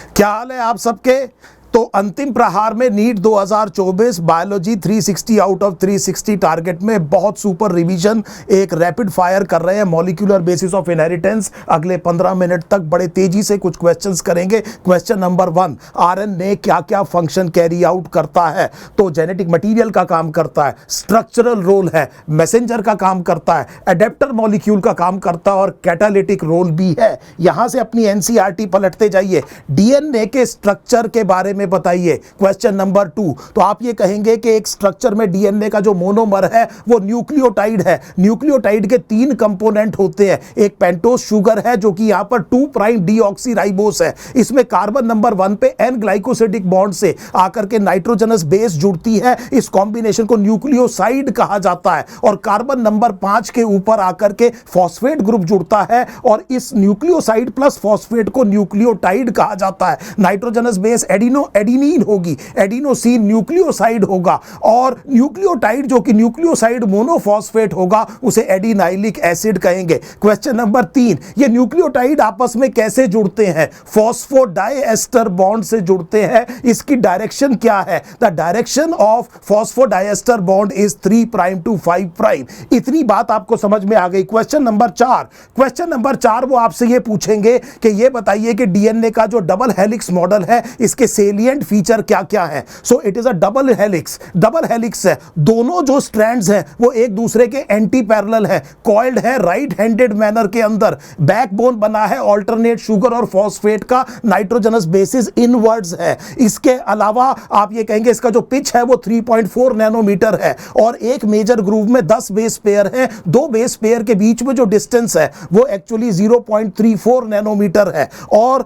क्या हाल है आप सबके। तो अंतिम प्रहार में NEET 2024 biology 360 out of 360 target में बहुत सुपर रिवीजन एक रैपिड फायर कर रहे हैं। मॉलिक्यूलर बेसिस ऑफ इनहेरिटेंस अगले 15 मिनट तक बड़े तेजी से कुछ क्वेश्चंस करेंगे। क्वेश्चन नंबर 1, आरएनए क्या क्या फंक्शन कैरी आउट करता है। तो जेनेटिक मटेरियल का काम करता है, स्ट्रक्चरल रोल है, मैसेंजर का काम करता है, एडेप्टर मॉलिक्यूल का काम करता है और कैटालिटिक रोल भी है। यहां से अपनी एनसीईआरटी पलटते जाइए, डीएनए के स्ट्रक्चर के बारे में बताइए। क्वेश्चन नंबर 2, तो आप ये कहेंगे कि एक स्ट्रक्चर में डीएनए का जो मोनोमर है वो न्यूक्लियोटाइड है। न्यूक्लियोटाइड के 3 कंपोनेंट होते हैं। एक पेंटोस शुगर है जो कि यहां पर 2 प्राइम डीऑक्सीराइबोस है। इसमें कार्बन नंबर 1 पे एन ग्लाइकोसिडिक बॉन्ड से आकर के नाइट्रोजनस बेस जुड़ती है। इस कॉम्बिनेशन को न्यूक्लियोसाइड कहा जाता है। और कार्बन नंबर 5 के ऊपर आकर के फॉस्फेट ग्रुप जुड़ता है और इस न्यूक्लियोसाइड प्लस फॉस्फेट को न्यूक्लियोटाइड कहा जाता है। नाइट्रोजनस बेस एडिनिन होगी, एडिनोसिन न्यूक्लियोसाइड होगा और न्यूक्लियोटाइड जो कि न्यूक्लियोसाइड मोनोफॉस्फेट होगा उसे एडिनाइलिक एसिड कहेंगे। क्वेश्चन नंबर 3, ये न्यूक्लियोटाइड आपस में कैसे जुड़ते हैं। फॉस्फोडाइएस्टर बॉन्ड से जुड़ते हैं। इसकी डायरेक्शन क्या है। The direction of phosphodiester bond is 3 prime to 5 prime. इतनी बात आपको समझ में आ गई। क्वेश्चन नंबर 4 वो आपसे ये पूछेंगे कि ये बताइए कि डीएनए का जो डबल हेलिक्स मॉडल है इसके सेलिएंट फीचर क्या क्या है। So it is a double helix है। दोनों जो स्ट्रैंड्स हैं वो एक दूसरे के एंटी पैरेलल है, कॉइल्ड है राइट हैंडेड मैनर के अंदर। बैकबोन बना है ऑल्टरनेट शुगर और फॉस्फेट का, नाइट्रोजनस बेसिस इनवर्ड्स है। इसके अलावा आप ये कहेंगे इसका जो पिच है वो 3.4 नैनोमीटर है और एक मेजर ग्रूव में 10 बेस पेयर है। 2 बेस पेयर के बीच में जो डिस्टेंस है वो एक्चुअली 0.34 नैनोमीटर है और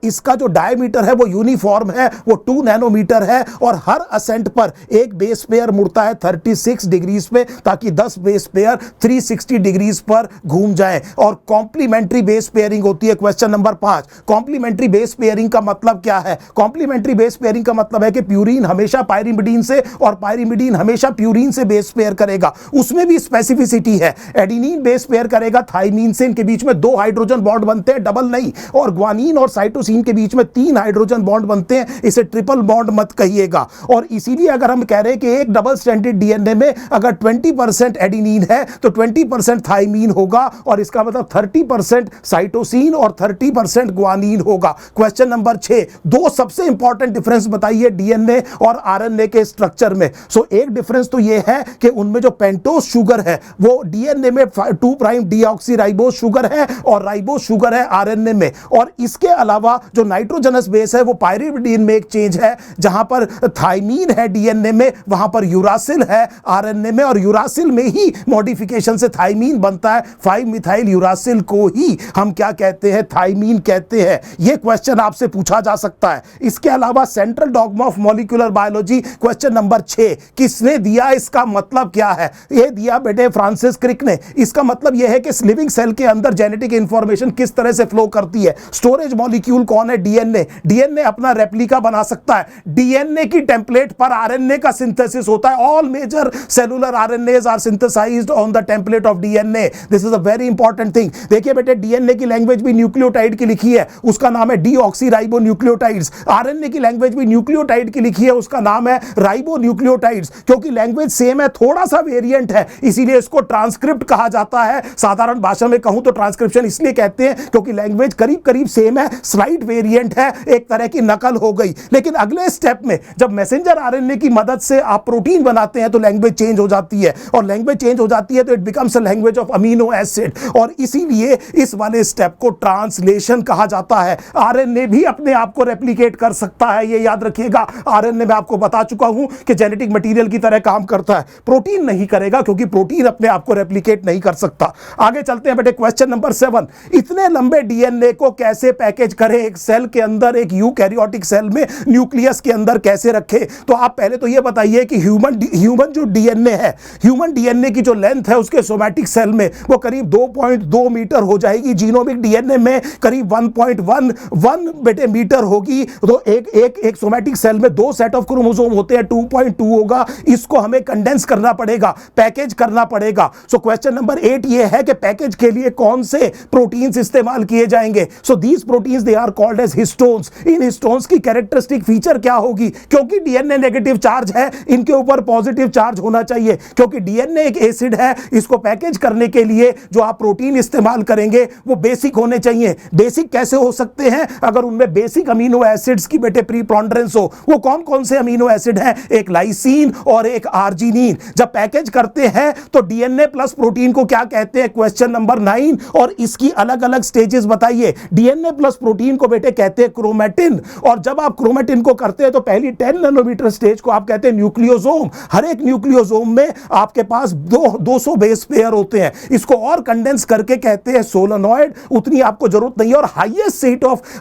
इसका जो डायमीटर है वो यूनिफॉर्म है, वो 2 नैनोमीटर है और हर असेंट पर एक बेस पेयर मुड़ता है 36 डिग्रीज पे ताकि 10 बेस पेयर 360 डिग्रीज पर घूम जाए और कॉम्प्लीमेंट्री बेस पेयरिंग होती है। Question number 5, complementary base pairing का मतलब क्या है। कॉम्प्लीमेंट्री बेस पेयरिंग का मतलब है कि प्यूरीन हमेशा पायरिमिडीन से और पायरिमिडीन हमेशा प्यूरीन से बेस पेयर करेगा। उसमें भी स्पेसिफिसिटी है। एडिनिन बेस पेयर करेगा थाइमीन से, इनके बीच में 2 हाइड्रोजन बॉन्ड बनते हैं, डबल नहीं। और ग्वानिन और साइटोसिन के बीच में 3 हाइड्रोजन बॉन्ड बनते हैं, इसे ट्रिपल बॉन्ड मत कहिएगा। और इसीलिए अगर हम कह रहे हैं कि एक डबल स्ट्रैंडेड डीएनए में अगर 20% एडिनिन है तो 20% थाइमीन होगा और इसका मतलब 30% साइटोसिन और 30% ग्वानिन होगा। क्वेश्चन नंबर 6, 2 सबसे इंपॉर्टेंट डिफरेंस बताइए डीएनए और आरएनए के स्ट्रक्चर में। सो एक डिफरेंस तो यह है कि उनमें जो पेंटोस शुगर है वो डीएनए में 2 प्राइम डीऑक्सीराइबोस शुगर है और राइबोस शुगर है आरएनए में। और इसके अलावा जो नाइट्रोजनस बेस है वो पायरिमिडीन में एक चेंज है। जहां पर थाइमीन है डीएनए में वहां पर यूरासिल है आरएनए में और यूरासिल में ही मॉडिफिकेशन से थाइमीन बनता है। 5 मिथाइल यूरासिल को ही हम क्या कहते हैं, थाइमीन कहते हैं। यह क्वेश्चन आपसे पूछा जा सकता है। इसके अलावा central dogma of molecular biology question number 6 किसने दिया, इसका मतलब क्या है। यह दिया बेटे फ्रांसिस क्रिक ने। इसका मतलब यह है कि लिविंग सेल के अंदर जेनेटिक इंफॉर्मेशन किस तरह से फ्लो करती है। स्टोरेज मॉलिक्यूल कौन है, डीएनए। डीएनए अपना रेप्लिका बना सकता है। डीएनए की टेम्पलेट पर आरएनए का सिंथेसिस होता है। All major cellular RNAs are synthesized on the template of DNA. This is a very important thing. देखिए बेटे डीएनए की लैंग्वेज भी न्यूक्लियोटाइड की लिखी है, उसका नाम है डीऑक्सीराइबो न्यूक्लियोटाइड्स। आरएनए की लैंग्वेज भी न्यूक्लियोटाइड की लिखी है, उसका नाम है राइबो न्यूक्लियोटाइड्स। क्योंकि लैंग्वेज सेम है, थोड़ा सा वेरिएंट है, इसीलिए इसको ट्रांसक्रिप्ट कहा जाता है। साधारण भाषा में कहूं तो ट्रांसक्रिप्शन इसलिए कहते हैं क्योंकि लैंग्वेज करीब करीब सेम है, स्लाइट वेरिएंट है, एक तरह की नकल हो गई। लेकिन अगले स्टेप में जब मैसेंजर आरएनए की मदद से आप प्रोटीन बनाते हैं तो लैंग्वेज चेंज हो जाती है और लैंग्वेज चेंज हो जाती है तो it becomes a language of amino acid और इसीलिए इस वाले स्टेप को ट्रांसलेशन कहा जाता है। आरएनए भी अपने आप को रेप्लिकेट कर सकता है, ये याद रखिएगा। आरएनए मैं आपको बता चुका हूं कि जेनेटिक मटेरियल की तरह काम करता है, प्रोटीन नहीं करेगा क्योंकि प्रोटीन अपने आप को रेप्लिकेट नहीं कर सकता। आगे चलते हैं बेटे क्वेश्चन नंबर 7, इतने लंबे डीएनए को कैसे पैकेज करें एक सेल के अंदर, एक यूकैरियोटिक सेल में न्यूक्लियस के अंदर कैसे रखे। तो आप पहले तो ये बताइए कि ह्यूमन जो डीएनए है, ह्यूमन डीएनए की जो लेंथ है उसके सोमैटिक सेल में वो करीब 2.2 मीटर हो जाएगी, जीनोमिक डीएनए में करीब 1.11 बेटे मीटर होगी। तो एक सोमैटिक सेल में 2 सेट ऑफ क्रोमोसोम होते हैं, 2.2 होगा। इसको हमें कंडेंस करना पड़ेगा, पैकेज करना पड़ेगा। सो क्वेश्चन नंबर 8 ये है कि पैकेज के लिए कौन से प्रोटीन्स इस्तेमाल किए जाएंगे। So these proteins they are called as histones. इन हिस्टोन्स की कैरेक्टरिस्टिक फीचर क्या होगी, क्योंकि डीएनए नेगेटिव चार्ज है, इनके ऊपर पॉजिटिव चार्ज होना चाहिए, क्योंकि डीएनए एक एसिड है। इसको पैकेज करने के लिए जो आप प्रोटीन इस्तेमाल करेंगे वो बेसिक होने चाहिए। बेसिक कैसे हो सकते हैं, अगर उनमें बेसिक अमीनो एसिड्स की बेटे प्रीपोंडरेंस हो। वो कौन कौन से अमीनो एसिड हैं, एक लाइसीन और एक आर्जिनिन। जब पैकेज करते हैं तो डीएनए प्लस प्रोटीन को क्या कहते हैं, क्वेश्चन नंबर 9, और इसकी अलग अलग स्टेजेस बताइए। डीएनए प्लस प्रोटीन को बेटे कहते हैं क्रोमैटिन, और जब आप क्रोमैटिन को करते हैं तो पहली 10 नैनोमीटर स्टेज को आप कहते हैं न्यूक्लियोसोम। हर एक न्यूक्लियोसोम में आपके पास 200 बेस पेयर होते हैं। इसको और कंडेंस करके कहते हैं सोलेनॉइड। उतनी आपको जरूरत नहीं है। और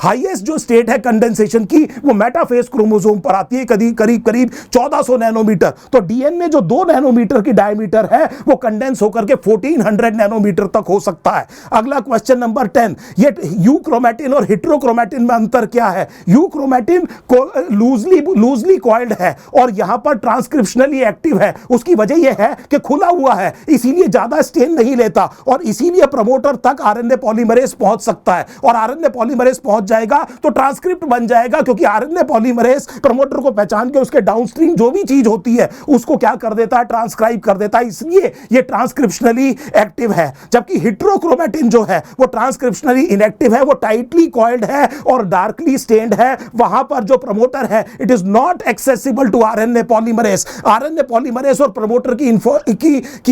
हाईएस्ट जो स्टेट है कंडेंसेशन की वो मेटाफेज क्रोमोसोम पर आती है, करीब 1400 नैनोमीटर। तो डीएनए जो 2 नैनोमीटर की डायमीटर है वो कंडेंस होकर के 1400 नैनोमीटर तक हो सकता है। अगला क्वेश्चन नंबर 10, ये यूक्रोमैटिन और हेटेरोक्रोमैटिन में अंतर क्या है। यूक्रोमैटिन लूजली कॉइल्ड है और यहां पर ट्रांसक्रिप्शनली एक्टिव है। उसकी वजह यह है कि खुला हुआ है, इसीलिए ज्यादा स्ट्रेन नहीं लेता और इसीलिए प्रमोटर तक आरएनए पॉलीमरेज पहुंच सकता है। और आरएनए पॉलीमरेज पहुंच जाएगा तो ट्रांसक्रिप्ट बन जाएगा, क्योंकि आरएनए पॉलीमरेज प्रमोटर को पहचान के उसके डाउनस्ट्रीम जो भी चीज होती है उसको क्या कर देता है, ट्रांसक्राइब कर देता है। इसलिए ये ट्रांसक्रिप्शनली एक्टिव है। जबकि हेटेरोक्रोमैटिन जो है वो ट्रांसक्रिप्शनली इनएक्टिव है, वो टाइटली कॉइल्ड है और डार्कली स्टेन्ड है। वहां पर जो प्रमोटर है it is not accessible to RNA polymerase. RNA polymerase और प्रमोटर की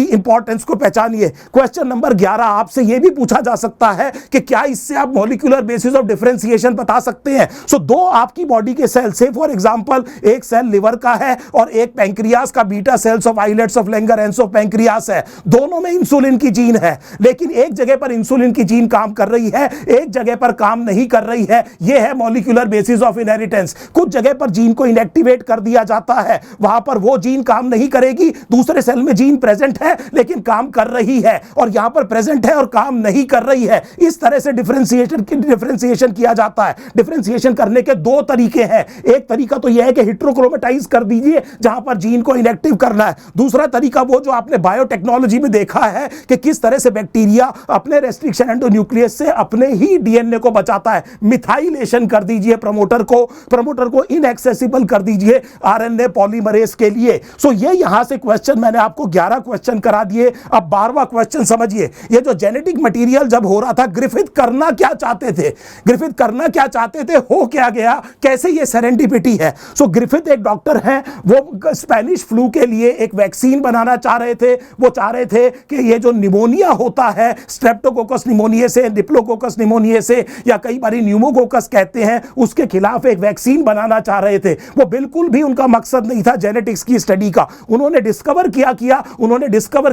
इंपॉर्टेंस को पहचानिए। क्वेश्चन नंबर 11 आपसे यह भी पूछा जा सकता है कि क्या इससे आप मॉलिक्यूलर बेसिस ऑफ डिफरेंशिएशन बता सकते हैं। सो दो आपकी बॉडी के सेल, से फॉर एग्जांपल एक सेल लिवर का है और एक पैंक्रियास का, beta cells of islets of Langerhans of pancreas है। दोनों में इंसुलिन की जीन है, लेकिन एक जगह पर इंसुलिन की जीन काम कर रही है, एक जगह पर काम नहीं कर रही है। यह है मॉलिक्यूलर बेसिस ऑफ इनहेरिटेंस। कुछ जगह पर जीन को इनएक्टिवेट कर दिया जाता है, वहां पर वो जीन काम नहीं करेगी। दूसरे सेल में जीन प्रेजेंट है लेकिन काम कर रही है, और यहां पर प्रेजेंट है और काम नहीं कर रही है। इस तरह से डिफरेंशिएशन किया जाता है। डिफरेंशिएशन करने के दो तरीके हैं। एक तरीका तो यह है कि हेटेरोक्रोमेटाइज कर दीजिए जहां पर जीन को इनएक्टिव करना है। दूसरा तरीका वो जो आपने बायोटेक्नोलॉजी में देखा है कि किस तरह से बैक्टीरिया अपने रेस्ट्रिक्शन एंडोन्यूक्लियस से अपने ही डीएनए को बचाता है। मिथाइलेशन कर दीजिए प्रमोटर को इनएक्सेसिबल कर दीजिए आरएनए पॉलीमरेज के लिए। सो ये यहां से क्वेश्चन मैंने आपको 11 क्वेश्चन करा दिए। अब 12वां क्वेश्चन समझिए। ये जो जेनेटिक मटेरियल जब हो रहा था, ग्रिफिथ करना क्या चाहते थे, ग्रिफिथ करना क्या चाहते थे, हो क्या गया, कैसे ये सेरेंडिपिटी है। सो ग्रिफिथ एक डॉक्टर हैं, वो स्पेनिश फ्लू के लिए एक वैक्सीन बनाना चाह रहे थे। वो चाह रहे थे कि ये जो निमोनिया होता है, स्ट्रेप्टोकोकस निमोनिया से, डिप्लोकोकस निमोनिया से, या कई बार न्यूमोकोकस कहते हैं, उसके खिलाफ एक वैक्सीन बनाना चाह रहे थे। वो बिल्कुल भी उनका मकसद नहीं था जेनेटिक्स की स्टडी का। उन्होंने डिस्कवर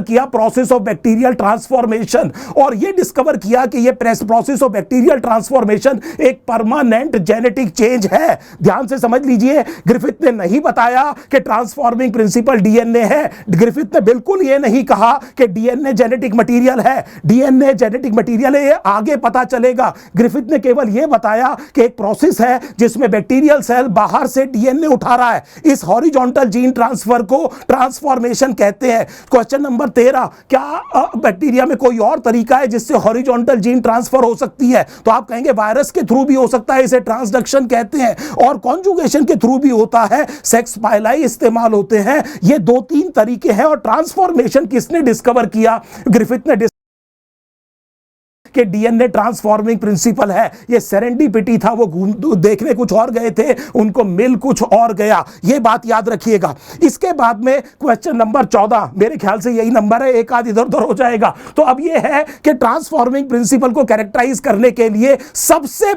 किया प्रोसेस ऑफ बैक्टीरियल ट्रांसफॉर्मेशन, और ये डिस्कवर किया कि ये प्रोसेस ऑफ बैक्टीरियल ट्रांसफॉर्मेशन एक परमानेंट जेनेटिक चेंज है। ध्यान से समझ लीजिए, ग्रिफिथ ने नहीं बताया कि ट्रांसफॉर्मिंग प्रिंसिपल डीएनए है। ग्रिफिथ ने बिल्कुल ये नहीं कहा कि डीएनए जेनेटिक मटेरियल है। डीएनए जेनेटिक मटेरियल है, ये आगे पता चलेगा। ग्रिफिथ ने केवल ये बताया कि एक प्रोसेस है जिसमें बैक्टीरियल सेल बाहर से डीएनए उठा रहा है। इस हॉरिजॉन्टल जीन ट्रांसफर को ट्रांसफॉर्मेशन कहते हैं। क्वेश्चन नंबर 13, क्या बैक्टीरिया में कोई और तरीका है जिससे हॉरिजॉन्टल जीन ट्रांसफर हो सकती है। तो आप कहेंगे वायरस के थ्रू भी हो सकता है, इसे ट्रांसडक्शन कहते हैं, और कॉन्जुगेशन के थ्रू भी होता है, सेक्स पाइलाई इस्तेमाल होते हैं। ये 2-3 तरीके हैं। और ट्रांसफॉर्मेशन किसने डिस्कवर किया, ग्रिफिथ ने कि डीएनए ट्रांसफॉर्मिंग प्रिंसिपल है। ये सेरेंडिपिटी था, वो देखने कुछ और गए थे, उनको मिल कुछ और गया। ये बात याद रखिएगा। इसके बाद में क्वेश्चन नंबर 14, मेरे ख्याल से यही नंबर है, एक आध इधर उधर हो जाएगा। तो अब ये है कि ट्रांसफॉर्मिंग प्रिंसिपल को कैरेक्टराइज करने के लिए सबसे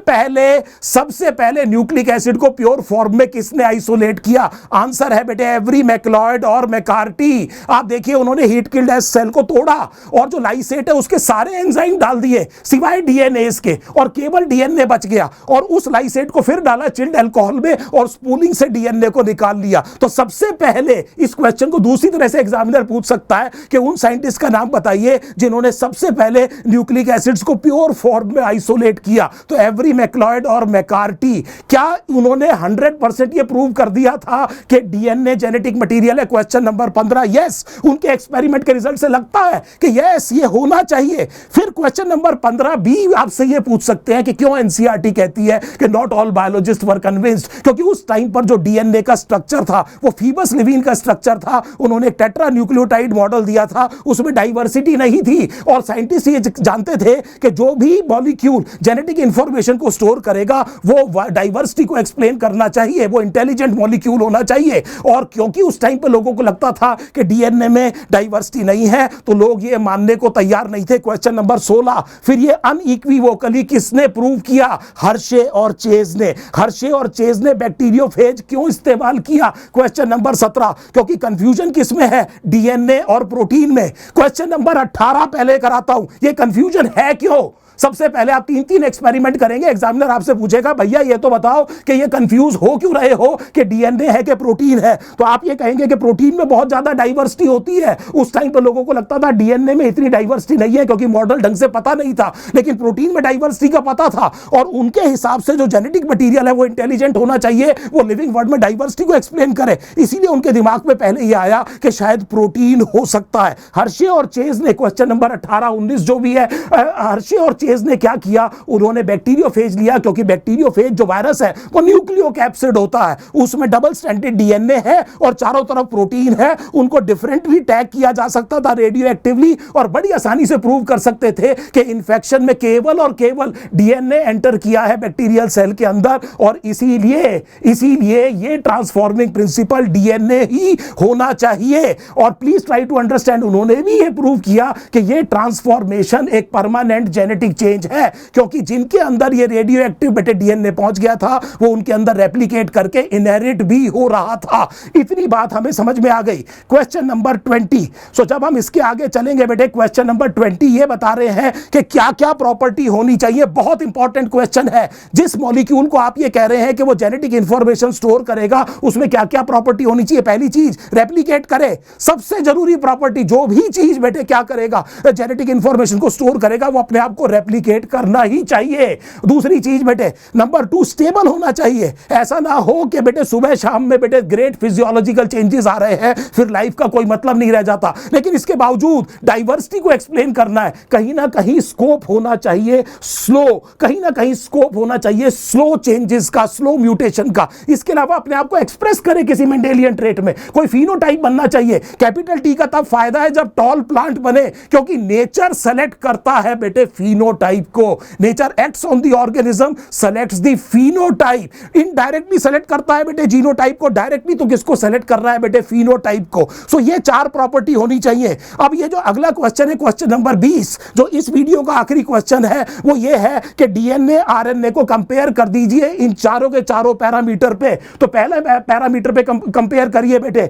पहले न्यूक्लिक एसिड को प्योर फॉर्म में किसने आइसोलेट किया। आंसर है बेटे एवरी मैक्लॉयड और मैकार्टी। आप देखिए, उन्होंने हीट किल्ड एस सेल को तोड़ा और जो लाइसेट है उसके सारे एंजाइम डाल दिए। सिवाय डीएनए के, और केवल डीएनए बच गया, और उस लाइसेट को फिर डाला चिल्ड अल्कोहल में और स्पूलिंग से डीएनए को निकाल लिया। तो सबसे पहले इस क्वेश्चन को दूसरी तरह से एग्जामिनर पूछ सकता है कि उन साइंटिस्ट का नाम बताइए जिन्होंने सबसे पहले न्यूक्लिक एसिड्स को प्योर फॉर्म में आइसोलेट किया। तो एवरी मैक्लॉयड और मैकार्टी, क्या उन्होंने 100% ये प्रूव कर दिया था कि डीएनए जेनेटिक मटेरियल है? क्वेश्चन नंबर 15, यस, उनके एक्सपेरिमेंट के रिजल्ट से लगता है कि यस ये होना चाहिए। फिर क्वेश्चन नंबर 15 भी आपसे ये पूछ सकते हैं कि क्यों एनसीईआरटी कहती है कि not all biologist were convinced, क्योंकि उस टाइम पर जो डीएनए का स्ट्रक्चर था वो फीबस लिविन का स्ट्रक्चर था। उन्होंने एक टेट्रा न्यूक्लियोटाइड मॉडल दिया था, उसमें डाइवर्सिटी नहीं थी, और साइंटिस्ट ये जानते थे कि जो भी मॉलिक्यूल जेनेटिक इंफॉर्मेशन को स्टोर करेगा वो डाइवर्सिटी को एक्सप्लेन करना चाहिए, वो इंटेलिजेंट मॉलिक्यूल होना चाहिए। और क्योंकि उस टाइम पे लोगों को लगता था कि डीएनए में डाइवर्सिटी नहीं है, तो लोग ये मानने को तैयार नहीं थे। क्वेश्चन नंबर 16, फिर ये अनइक्विवोकली किसने प्रूव किया? हर्शे और चेज ने। हर्शे और चेज ने बैक्टीरियोफेज क्यों इस्तेमाल किया? क्वेश्चन नंबर 17, क्योंकि कंफ्यूजन किसमें है? डीएनए और प्रोटीन में। क्वेश्चन नंबर 18 पहले कराता हूं, ये कंफ्यूजन है क्यों? सबसे पहले आप 3 एक्सपेरिमेंट करेंगे, एग्जामिनर आपसे पूछेगा भैया ये तो बताओ कि ये कंफ्यूज हो क्यों रहे हो कि डीएनए है कि प्रोटीन है? तो आप ये कहेंगे कि प्रोटीन में बहुत ज्यादा डाइवर्सिटी होती है। उस टाइम पे लोगों को लगता था डीएनए में इतनी डाइवर्सिटी नहीं है, क्योंकि मॉडल ढंग से पता नहीं था, लेकिन प्रोटीन में डाइवर्सिटी का पता था, और उनके हिसाब से जो जेनेटिक मटीरियल है वो इंटेलिजेंट होना चाहिए, वो लिविंग वर्ल्ड में डाइवर्सिटी को एक्सप्लेन करे। इसीलिए उनके दिमाग में पहले ये आया कि शायद प्रोटीन हो सकता है। हर्शे और चेज ने, क्वेश्चन नंबर 18, 19 जो भी है, हर्शे और चेज ने क्या किया? उन्होंने बैक्टीरियोफेज लिया, क्योंकि बैक्टीरियोफेज जो वायरस है वो न्यूक्लियोकैप्सिड होता है, उसमें डबल स्ट्रैंडेड डीएनए है और चारों तरफ प्रोटीन है। उनको डिफरेंटली टैग किया जा सकता था रेडियो एक्टिवली, और बड़ी आसानी से प्रूव कर सकते थे कि इन्फेक्शन में केवल और केवल डीएनए एंटर किया है बैक्टीरियल सेल के अंदर, और इसीलिए ये ट्रांसफॉर्मिंग प्रिंसिपल डीएनए ही होना चाहिए। और प्लीज ट्राई टू अंडरस्टैंड, उन्होंने भी ये प्रूव किया कि ये ट्रांसफॉर्मेशन एक परमानेंट जेनेटिक चेंज है, क्योंकि जिनके अंदर ये रेडियो एक्टिव बेटे डीएनए पहुंच गया था वो उनके अंदर रेप्लिकेट करके इनहेरिट भी हो रहा था। इतनी बात हमें समझ में आ गई। क्वेश्चन नंबर 20, सो जब हम इसके आगे चलेंगे बेटे, क्वेश्चन नंबर 20 ये बता रहे हैं कि क्या क्या प्रॉपर्टी होनी चाहिए। बहुत इंपॉर्टेंट क्वेश्चन है। जिस मॉलिक्यूल को आप ये कह रहे हैं कि वो जेनेटिक इंफॉर्मेशन स्टोर करेगा, उसमें क्या क्या प्रॉपर्टी होनी चाहिए? पहली चीज, रेप्लिकेट करे। सबसे जरूरी प्रॉपर्टी, जो भी चीज बेटे क्या करेगा, जेनेटिक इंफॉर्मेशन को स्टोर करेगा, वो अपने आप को रेप्लिकेट करना ही चाहिए। दूसरी चीज बेटे, नंबर 2, स्टेबल होना चाहिए। ऐसा ना हो कि बेटे सुबह शाम में बेटे ग्रेट फिजियोलॉजिकल चेंजेस आ रहे हैं, फिर लाइफ का कोई मतलब नहीं रह जाता, लेकिन इसके बावजूद डाइवर्सिटी को एक्सप्लेन करना है। कहीं ना कहीं स्कोप होना चाहिए स्लो, कहीं ना कहीं स्कोप होना चाहिए स्लो चेंजेस का, स्लो म्यूटेशन का। इसके अलावा अपने आप को एक्सप्रेस करे किसी मेंडेलियन ट्रेट में, कोई फिनोटाइप बनना चाहिए। कैपिटल टी का तब फायदा है जब टॉल प्लांट बने, क्योंकि नेचर सेलेक्ट करता है बेटे फिनोटाइप को। Nature acts on the organism, selects the phenotype. Indirectly select करता है बेटे जीनोटाइप को, डायरेक्टली तो किसको सेलेक्ट कर रहा है बेटे? फिनोटाइप को। सो ये 4 प्रॉपर्टी होनी चाहिए। अब ये जो अगला क्वेश्चन है, क्वेश्चन नंबर 20, जो इस वीडियो का आखिरी क्वेश्चन है, वो ये है कि डीएनए आरएनए को कंपेयर कर दीजिए इन चारों के चारों पैरामीटर पे। तो पहले पैरामीटर पे कंपेयर करिए बेटे,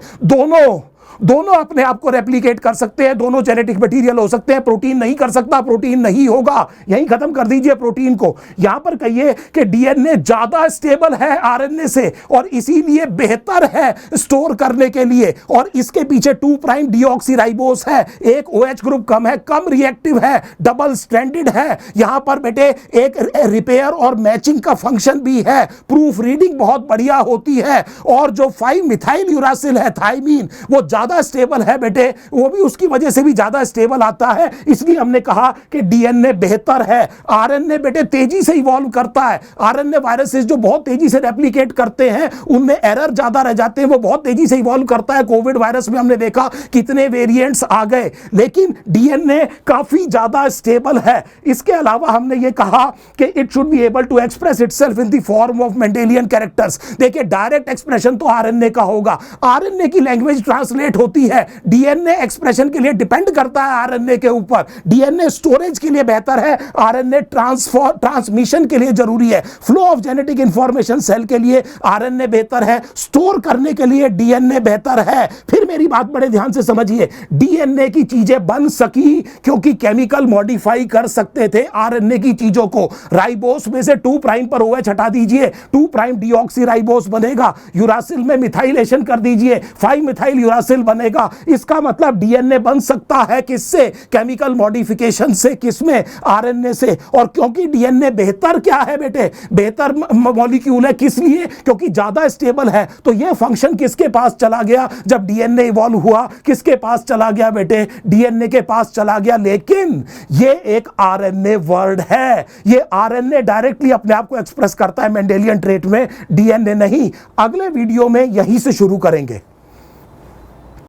दोनों अपने आप को रेप्लिकेट कर सकते हैं, दोनों जेनेटिक मटेरियल हो सकते हैं। प्रोटीन नहीं कर सकता, प्रोटीन नहीं होगा, यहीं खत्म कर दीजिए प्रोटीन को। यहां पर कहिए कि डीएनए ज्यादा स्टेबल है आरएनए से, और इसीलिए बेहतर है स्टोर करने के लिए, और इसके पीछे 2 प्राइम डीऑक्सीराइबोस है, एक OH ग्रुप कम है, कम रिएक्टिव है, डबल स्ट्रैंडेड है। यहां पर बेटे एक रिपेयर और मैचिंग का फंक्शन भी है, प्रूफ रीडिंग बहुत बढ़िया होती है, और जो 5 मिथाइल यूरासिल है थाइमीन, वो ज्यादा स्टेबल है बेटे, वो भी उसकी वजह से भी ज्यादा स्टेबल आता है। इसलिए हमने कहा कि डीएनए बेहतर है। आरएनए बेटे तेजी से इवॉल्व करता है। आरएनए वायरसेस जो बहुत तेजी से रेप्लिकेट करते हैं उनमें एरर ज्यादा रह जाते हैं, वो बहुत तेजी से इवॉल्व करता है। कोविड वायरस में हमने देखा कितने वेरिएंट्स आ गए, लेकिन डीएनए काफी ज्यादा स्टेबल है। इसके अलावा हमने ये कहा कि it should be able to express itself in the form of Mendelian characters. देखिए डायरेक्ट एक्सप्रेशन तो आरएनए का होगा, आरएनए की लैंग्वेज ट्रांसलेट रेट होती है, डीएनए एक्सप्रेशन के लिए डिपेंड करता है आरएनए के ऊपर, डीएनए स्टोरेज के लिए बेहतर है, आरएनए ट्रांसमिशन के लिए जरूरी है, flow of genetic information cell के लिए आरएनए बेहतर है, स्टोर करने के लिए डीएनए बेहतर है। फिर मेरी बात बड़े ध्यान से समझिए, डीएनए की चीजें बन सकी क्योंकि केमिकल मॉडिफाई कर सकते थे आरएनए की चीजों को। राइबोस में से 2 प्राइम पर OH हटा दीजिए, 2 प्राइम डीऑक्सी राइबोस बनेगा, यूरासिल में मिथाइलेशन कर दीजिए, 5 मिथाइल यूरासिल बनेगा। इसका मतलब डीएनए बन सकता है किससे? केमिकल मॉडिफिकेशन से। किसमें? आरएनए से। और क्योंकि डीएनए बेहतर क्या है बेटे? बेहतर मॉलिक्यूल है। किस लिए? क्योंकि ज्यादा स्टेबल है। तो यह फंक्शन किसके पास चला गया जब डीएनए इवॉल्व हुआ? किसके पास चला गया बेटे? डीएनए के पास चला गया। लेकिन यह एक आरएनए वर्ड है, यह आरएनए डायरेक्टली अपने आप को एक्सप्रेस करता है मेंडेलियन ट्रेट में, डीएनए नहीं। अगले वीडियो में यहीं से शुरू करेंगे।